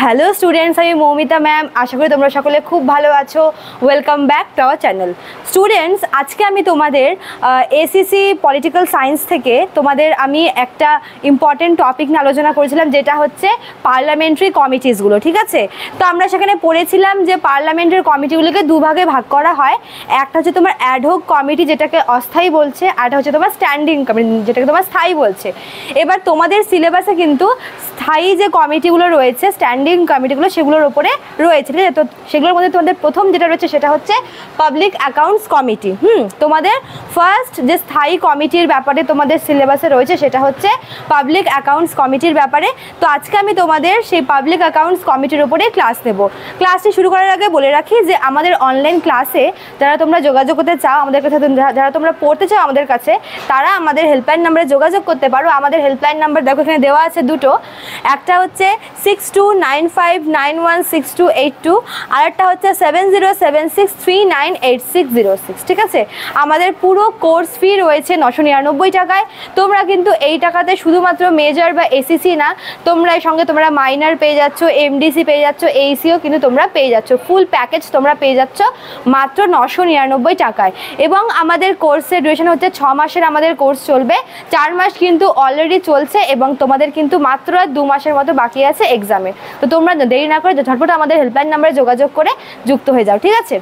Hello students, আমি Moumita ma'am. আশা করি তোমরা সকলে খুব ভালো আছো। Welcome back to our channel. Students, আজকে আমি তোমাদের এসিসি পলিটিক্যাল সায়েন্স থেকে আমি একটা ইম্পর্টেন্ট টপিক নিয়ে আলোচনা করেছিলাম, যেটা হচ্ছে পার্লামেন্টারি কমিটিসগুলো। ঠিক আছে, তো আমরা সেখানে পড়েছিলাম যে পার্লামেন্টের কমিটিগুলোকে দুভাগে ভাগ করা হয়। একটা হচ্ছে তোমার অ্যাডহক কমিটি, যেটাকে অস্থায়ী বলছে, আর একটা হচ্ছে তোমার স্ট্যান্ডিং কমিটি, যেটাকে তোমার স্থায়ী বলছে। এবার তোমাদের সিলেবাসে কিন্তু স্থায়ী যে কমিটিগুলো রয়েছে, স্ট্যান্ডিং কমিটিগুলো, সেগুলোর উপরে রয়েছে। ঠিক আছে, তো সেগুলোর মধ্যে তোমাদের প্রথম যেটা রয়েছে সেটা হচ্ছে পাবলিক অ্যাকাউন্টস কমিটি। তোমাদের ফার্স্ট যে স্থায়ী কমিটির ব্যাপারে তোমাদের সিলেবাসে রয়েছে সেটা হচ্ছে পাবলিক অ্যাকাউন্টস কমিটির ব্যাপারে। তো আজকে আমি তোমাদের সেই পাবলিক অ্যাকাউন্টস কমিটির উপরে ক্লাস নেব। ক্লাসটি শুরু করার আগে বলে রাখি যে আমাদের অনলাইন ক্লাসে যারা তোমরা যোগাযোগ করতে চাও আমাদের কাছে, যারা তোমরা পড়তে চাও আমাদের কাছে, তারা আমাদের হেল্পলাইন নাম্বারে যোগাযোগ করতে পারো। আমাদের হেল্পলাইন নাম্বার দেখো এখানে দেওয়া আছে দুটো। একটা হচ্ছে 6295916282, আর একটা হচ্ছে 7076398606। ঠিক আছে, আমাদের পুরো কোর্স ফি রয়েছে 999 টাকায়। তোমরা কিন্তু এই টাকাতে শুধুমাত্র মেজর বা এসিসি না, তোমরা এর সঙ্গে তোমরা মাইনার পেয়ে যাচ্ছ, এমডিসি পেয়ে যাচ্ছ, এইসিও কিন্তু তোমরা পেয়ে যাচ্ছ। ফুল প্যাকেজ তোমরা পেয়ে যাচ্ছ মাত্র 999 টাকায়। এবং আমাদের কোর্সের ডিউরেশন হচ্ছে 6 মাসের আমাদের কোর্স চলবে। 4 মাস কিন্তু অলরেডি চলছে এবং তোমাদের কিন্তু মাত্র 2 মাসের মতো বাকি আছে এক্সামে। তো তোমরা দেরি না করে ঝটপট আমাদের হেল্পলাইন নাম্বারে যোগাযোগ করে যুক্ত হয়ে যাও। ঠিক আছে,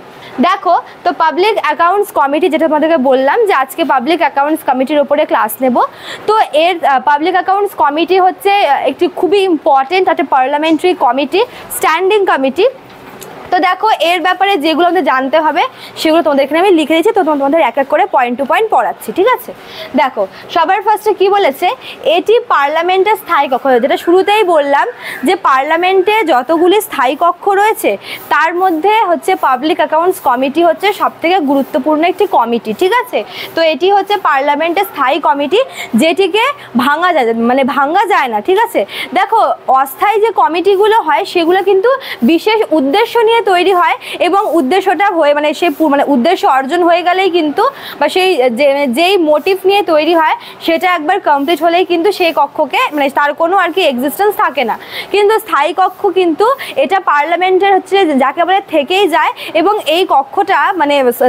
দেখো তো পাবলিক অ্যাকাউন্টস কমিটি, যেটা তোমাদেরকে বললাম যে আজকে পাবলিক অ্যাকাউন্টস কমিটির উপরে ক্লাস নেব। তো এর পাবলিক অ্যাকাউন্টস কমিটি হচ্ছে একটি খুবই ইম্পর্টেন্ট একটা পার্লামেন্টারি কমিটি, স্ট্যান্ডিং কমিটি। তো দেখো এর ব্যাপারে যেগুলো আমাদের জানতে হবে সেগুলো তোমাদের এখানে আমি লিখে দিচ্ছি। তো তোমাদের এক এক করে পয়েন্ট টু পয়েন্ট পড়াচ্ছি। ঠিক আছে, দেখো সবার ফার্স্টে কি বলেছে, এটি পার্লামেন্টের স্থায়ী কক্ষ। যেটা শুরুতেই বললাম যে পার্লামেন্টে যতগুলি স্থায়ী কক্ষ রয়েছে তার মধ্যে হচ্ছে পাবলিক অ্যাকাউন্টস কমিটি হচ্ছে সবথেকে গুরুত্বপূর্ণ একটি কমিটি। ঠিক আছে, তো এটি হচ্ছে পার্লামেন্টের স্থায়ী কমিটি, যেটিকে ভাঙা যায় না। ঠিক আছে, দেখো অস্থায়ী যে কমিটিগুলো হয় সেগুলো কিন্তু বিশেষ উদ্দেশ্য নিয়ে তৈরি হয় এবং উদ্দেশ্যটা হয়ে উদ্দেশ্য অর্জন হয়ে গেলেই কিন্তু বা যেই মোটিভ নিয়ে তৈরি হয় সেটা একবার কমপ্লিট হলেই কিন্তু সেই কক্ষকে তার কোনো আর কি এক্সিস্টেন্স থাকে না। কিন্তু স্থায়ী কক্ষ কিন্তু এটা পার্লামেন্টের হচ্ছে যাকে বলে থেকেই যায় এবং এই কক্ষটা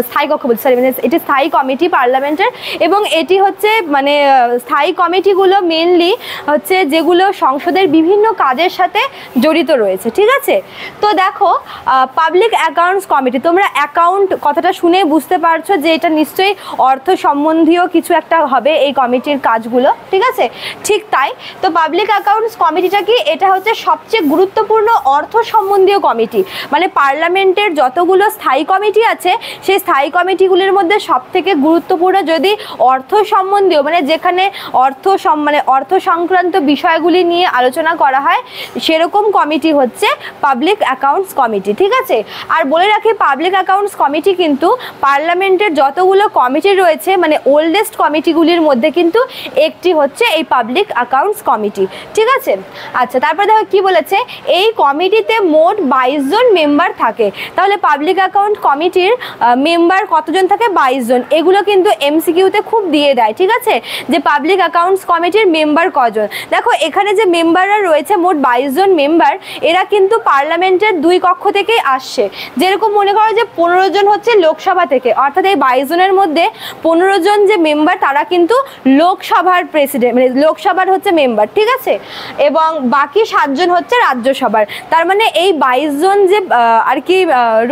স্থায়ী কক্ষ বলছি, সরি, এটি স্থায়ী কমিটি পার্লামেন্টের। এবং এটি হচ্ছে স্থায়ী কমিটিগুলো মেনলি হচ্ছে যেগুলো সংসদের বিভিন্ন কাজের সাথে জড়িত রয়েছে। ঠিক আছে, তো দেখো পাবলিক অ্যাকাউন্টস কমিটি, তোমরা অ্যাকাউন্ট কথাটা শুনে বুঝতে পারছো যে এটা নিশ্চয়ই অর্থ সম্বন্ধীয় কিছু একটা হবে এই কমিটির কাজগুলো। ঠিক আছে, ঠিক তাই। তো পাবলিক অ্যাকাউন্টস কমিটিটা কি, এটা হচ্ছে সবচেয়ে গুরুত্বপূর্ণ অর্থ সম্বন্ধীয় কমিটি। পার্লামেন্টের যতগুলো স্থায়ী কমিটি আছে সেই স্থায়ী কমিটিগুলির মধ্যে সবথেকে গুরুত্বপূর্ণ যদি অর্থ সম্বন্ধীয় যেখানে অর্থ সংক্রান্ত বিষয়গুলি নিয়ে আলোচনা করা হয় সেরকম কমিটি হচ্ছে পাবলিক অ্যাকাউন্টস কমিটি। ঠিক আছে, আর বলে রাখি পাবলিক অ্যাকাউন্টস কমিটি কিন্তু পার্লামেন্টের যতগুলো কমিটি রয়েছে ওল্ডেস্ট কমিটিগুলির মধ্যে কিন্তু একটি হচ্ছে এই পাবলিক অ্যাকাউন্টস কমিটি। ঠিক আছে, আচ্ছা, তারপরে দেখো কি বলেছে, এই কমিটিতে মোট 22 জন মেম্বার থাকে। তাহলে পাবলিক অ্যাকাউন্ট কমিটির মেম্বার কতজন থাকে? 22 জন। এগুলো কিন্তু এমসিকিউতে খুব দিয়ে দেয়। ঠিক আছে, যে পাবলিক অ্যাকাউন্টস কমিটির মেম্বার কজন। দেখো এখানে যে মেম্বাররা রয়েছে মোট 22 জন মেম্বার, এরা কিন্তু পার্লামেন্টের 2 কক্ষ থেকেই আসছে। যেরকম মনে করো যে 15 জন হচ্ছে লোকসভা থেকে, অর্থাৎ এই 22 জনের মধ্যে 15 জন যে মেম্বার তারা কিন্তু লোকসভার প্রেসিডেন্ট লোকসভার হচ্ছে মেম্বার। ঠিক আছে, এবং বাকি 7 জন হচ্ছে রাজ্যসভার। তার এই 22 জন যে আর কি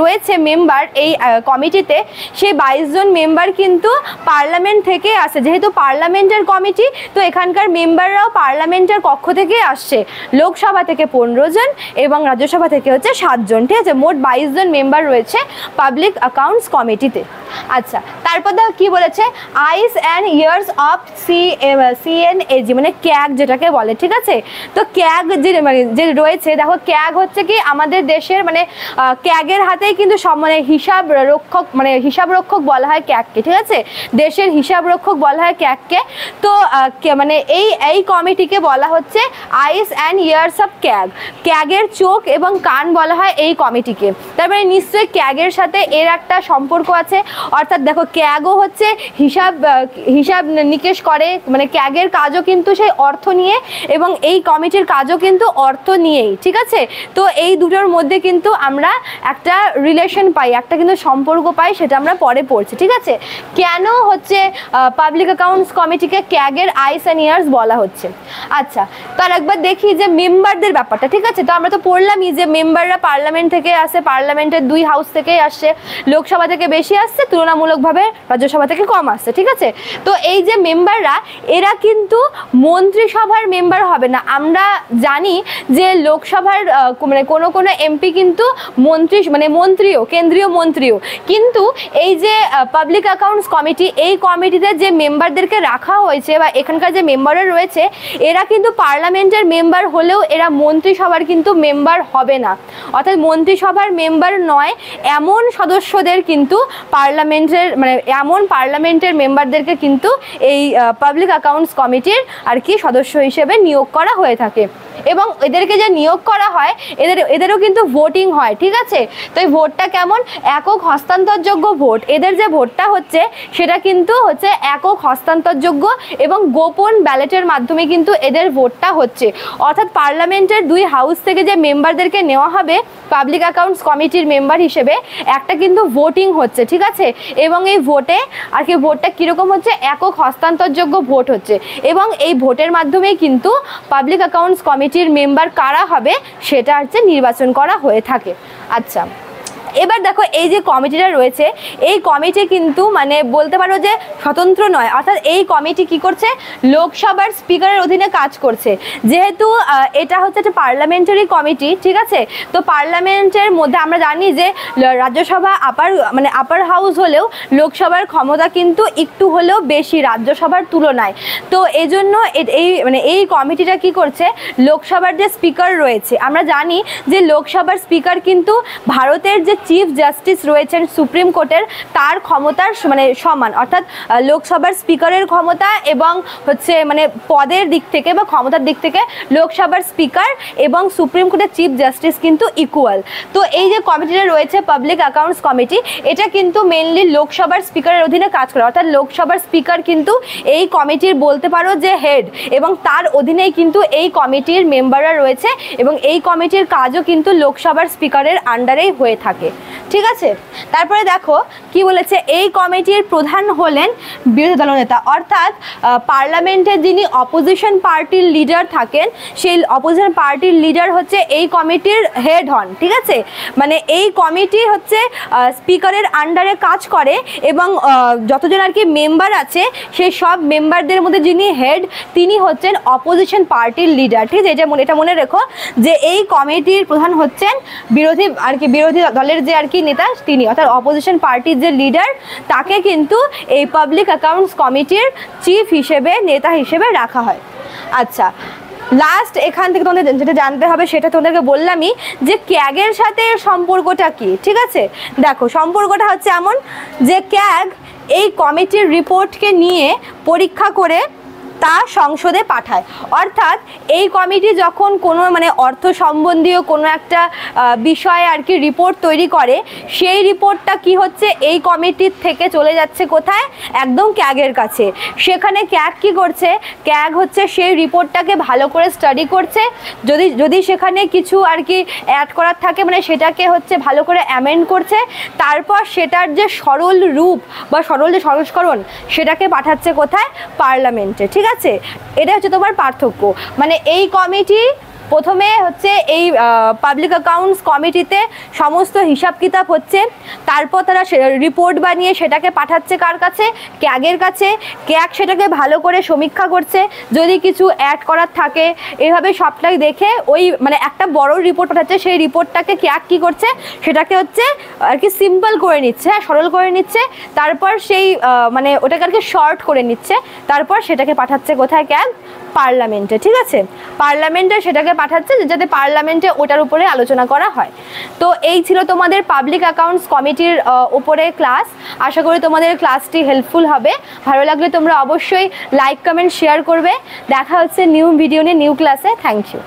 রয়েছে মেম্বার এই কমিটিতে, সেই 22 জন মেম্বার কিন্তু পার্লামেন্ট থেকে আসে। যেহেতু পার্লামেন্টের কমিটি, তো এখানকার মেম্বাররাও পার্লামেন্টের কক্ষ থেকে আসছে। লোকসভা থেকে 15 জন এবং রাজ্যসভা থেকে হচ্ছে 7 জন। ঠিক আছে, মোট 22 জন মেম্বার রয়েছে পাবলিক অ্যাকাউন্টস কমিটিতে। আচ্ছা, তারপর দেখো কি বলেছে, আইস অ্যান্ড ইয়ার্স অফ সিএনএজি ক্যাগ যেটাকে বলে। ঠিক আছে, তো ক্যাগ যে রয়েছে, দেখো ক্যাগ হচ্ছে কি আমাদের দেশের ক্যাগের হাতেই কিন্তু সব হিসাব রক্ষক বলা হয় ক্যাগকে। ঠিক আছে, দেশের হিসাব রক্ষক বলা হয় ক্যাগকে। তো এই কমিটিকে বলা হচ্ছে আইস অ্যান্ড ইয়ার্স অফ ক্যাগের চোখ এবং কান বলা হয় এই কমিটিকে। তারপরে নিশ্চয়ই ক্যাগের সাথে এর একটা সম্পর্ক আছে, অর্থাৎ দেখো ক্যাগও হচ্ছে হিসাব নিকেশ করে, মানে ক্যাগের কাজও কিন্তু সেই অর্থ নিয়ে এবং এই কমিটির কাজও কিন্তু অর্থ নিয়েই, ঠিক আছে। তো এই দুটোর মধ্যে কিন্তু আমরা একটা রিলেশন পাই, একটা কিন্তু সম্পর্ক পাই, সেটা আমরা পরে পড়ছি, ঠিক আছে। কেন হচ্ছে পাবলিক অ্যাকাউন্টস কমিটিকে ক্যাগের আইস অ্যান্ড ইয়ার্স বলা হচ্ছে। আচ্ছা, তো আর একবার দেখি যে মেম্বারদের ব্যাপারটা, ঠিক আছে। তো আমরা তো পড়লামই যে মেম্বাররা পার্লামেন্ট থেকে আসে, পার্লামেন্টের 2 হাউস থেকেই আসছে, লোকসভা থেকে বেশি আসছে, তুলনামূলকভাবে রাজ্যসভা থেকে কম আসছে, ঠিক আছে। তো এই যে মেম্বাররা, এরা কিন্তু মন্ত্রিসভার মেম্বার হবে না। আমরা জানি যে লোকসভার মানে কোনো এমপি কিন্তু মন্ত্রীও, কেন্দ্রীয় মন্ত্রীও, কিন্তু এই যে পাবলিক অ্যাকাউন্টস কমিটি, এই কমিটিতে যে মেম্বারদেরকে রাখা হয়েছে বা এখানকার যে মেম্বাররা রয়েছে, এরা কিন্তু পার্লামেন্টের মেম্বার হলেও এরা মন্ত্রিসভার কিন্তু মেম্বার হবে না। অর্থাৎ মন্ত্রিসভার মেম্বার নয় এমন সদস্যদের কিন্তু পার্লামেন্টের মেম্বারদেরকে কিন্তু এই পাবলিক অ্যাকাউন্টস কমিটির আর কি সদস্য হিসেবে নিয়োগ করা হয়ে থাকে। এবং এদেরকে যে নিয়োগ করা হয়, এদেরও কিন্তু ভোটিং হয়, ঠিক আছে। তো এই ভোটটা কেমন? একক হস্তান্তরযোগ্য ভোট। এদের যে ভোটটা হচ্ছে সেটা কিন্তু হচ্ছে একক হস্তান্তরযোগ্য এবং গোপন ব্যালটের মাধ্যমে কিন্তু এদের ভোটটা হচ্ছে। অর্থাৎ পার্লামেন্টের 2 হাউস থেকে যে মেম্বারদেরকে নেওয়া হবে পাবলিক অ্যাকাউন্টস কমিটির মেম্বার হিসেবে, একটা কিন্তু ভোটিং হচ্ছে, ঠিক আছে। এবং এই ভোটে আর কি ভোটটা কীরকম হচ্ছে? একক হস্তান্তরযোগ্য ভোট হচ্ছে এবং এই ভোটের মাধ্যমেই কিন্তু পাবলিক অ্যাকাউন্টস কমিটির মেম্বার কারা হবে সেটা হচ্ছে নির্বাচন করা হয়ে থাকে। আচ্ছা, এবার দেখো এই যে কমিটিটা রয়েছে, এই কমিটি কিন্তু মানে বলতে পারো যে স্বতন্ত্র নয়। অর্থাৎ এই কমিটি কি করছে? লোকসভার স্পিকারের অধীনে কাজ করছে। যেহেতু এটা হচ্ছে একটা পার্লামেন্টারি কমিটি, ঠিক আছে। তো পার্লামেন্টের মধ্যে আমরা জানি যে রাজ্যসভা আপার হাউস হলেও লোকসভার ক্ষমতা কিন্তু একটু হলেও বেশি রাজ্যসভার তুলনায়। তো এই জন্য এই কমিটিটা কি করছে? লোকসভার যে স্পিকার রয়েছে, আমরা জানি যে লোকসভার স্পিকার কিন্তু ভারতের যে চিফ জাস্টিস রয়েছেন সুপ্রিম কোর্টের, তার ক্ষমতার সমান। অর্থাৎ লোকসভার স্পিকারের ক্ষমতা এবং হচ্ছে পদের দিক থেকে বা ক্ষমতার দিক থেকে লোকসভার স্পিকার এবং সুপ্রিম কোর্টের চিফ জাস্টিস কিন্তু ইকুয়াল। তো এই যে কমিটিটা রয়েছে পাবলিক অ্যাকাউন্টস কমিটি, এটা কিন্তু মেনলি লোকসভার স্পিকারের অধীনে কাজ করে। অর্থাৎ লোকসভার স্পিকার কিন্তু এই কমিটির বলতে পারো যে হেড, এবং তার অধীনেই কিন্তু এই কমিটির মেম্বাররা রয়েছে এবং এই কমিটির কাজও কিন্তু লোকসভার স্পিকারের আন্ডারেই হয়ে থাকে, ঠিক আছে। তারপরে দেখো কি বলেছে, এই কমিটির প্রধান হলেন বিরোধী দলনেতা। অর্থাৎ পার্লামেন্টের যিনি অপোজিশন পার্টির লিডার থাকেন, সেই অপোজিশন পার্টির লিডার হচ্ছে এই কমিটির হেড হন, ঠিক আছে। এই কমিটি হচ্ছে স্পিকারের আন্ডারে কাজ করে এবং যতজন আর কি মেম্বার আছে সেই সব মেম্বারদের মধ্যে যিনি হেড, তিনি হচ্ছেন অপোজিশন পার্টির লিডার, ঠিক আছে। এটা মনে রেখো যে এই কমিটির প্রধান হচ্ছেন বিরোধী দলের যে আর কি নেতা, তিনি। অর্থাৎ অপোজিশন পার্টির যে লিডার, তাকে কিন্তু এই পাবলিক অ্যাকাউন্টস কমিটির চিফ হিসেবে, নেতা হিসেবে রাখা হয়। আচ্ছা, লাস্ট এখান থেকে তোমাদের যেটা জানতে হবে সেটা তোমাদেরকে বললামই যে ক্যাগের সাথে সম্পর্কটা কি, ঠিক আছে। দেখো সম্পর্কটা হচ্ছে এমন যে ক্যাগ এই কমিটির রিপোর্টকে নিয়ে পরীক্ষা করে তা সংসদে পাঠায়। অর্থাৎ এই কমিটি যখন কোনো অর্থ সম্বন্ধীয় কোনো একটা বিষয়ে আর কি রিপোর্ট তৈরি করে, সেই রিপোর্টটা কি হচ্ছে এই কমিটির থেকে চলে যাচ্ছে কোথায়? একদম ক্যাগের কাছে। সেখানে ক্যাগ কি করছে? ক্যাগ হচ্ছে সেই রিপোর্টটাকে ভালো করে স্টাডি করছে, যদি সেখানে কিছু আর কি অ্যাড করার থাকে সেটাকে হচ্ছে ভালো করে অ্যামেন্ড করছে, তারপর সেটার যে সরল রূপ বা সরল যে সংস্করণ সেটাকে পাঠাচ্ছে কোথায়? পার্লামেন্টে, ঠিক আছে। এটা হচ্ছে তোমার পার্থক্য। এই কমিটি প্রথমে হচ্ছে এই পাবলিক অ্যাকাউন্টস কমিটিতে সমস্ত হিসাব কিতাব হচ্ছে, তারপর তারা রিপোর্ট বানিয়ে সেটাকে পাঠাচ্ছে কার কাছে? ক্যাগের কাছে। ক্যাগ সেটাকে ভালো করে সমীক্ষা করছে, যদি কিছু অ্যাড করার থাকে এভাবে সবটাই দেখে ওই একটা বড় রিপোর্ট পাঠাচ্ছে। সেই রিপোর্টটাকে ক্যাগ কী করছে? সেটাকে হচ্ছে আর কি সিম্পল করে নিচ্ছে, সরল করে নিচ্ছে, তারপর সেই ওটাকে আর কি শর্ট করে নিচ্ছে, তারপর সেটাকে পাঠাচ্ছে কোথায়? ক্যাগ পার্লামেন্টে, ঠিক আছে। পার্লামেন্টে সেটাকে পাঠাচ্ছে যাতে পার্লামেন্টে ওটার উপরে আলোচনা করা হয়। তো এই ছিল তোমাদের পাবলিক অ্যাকাউন্টস কমিটির উপরে ক্লাস। আশা করি তোমাদের ক্লাসটি হেল্পফুল হবে। ভালো লাগলে তোমরা অবশ্যই লাইক, কমেন্ট, শেয়ার করবে। দেখা হচ্ছে নিউ ভিডিও নিয়ে, নিউ ক্লাসে। Thank you.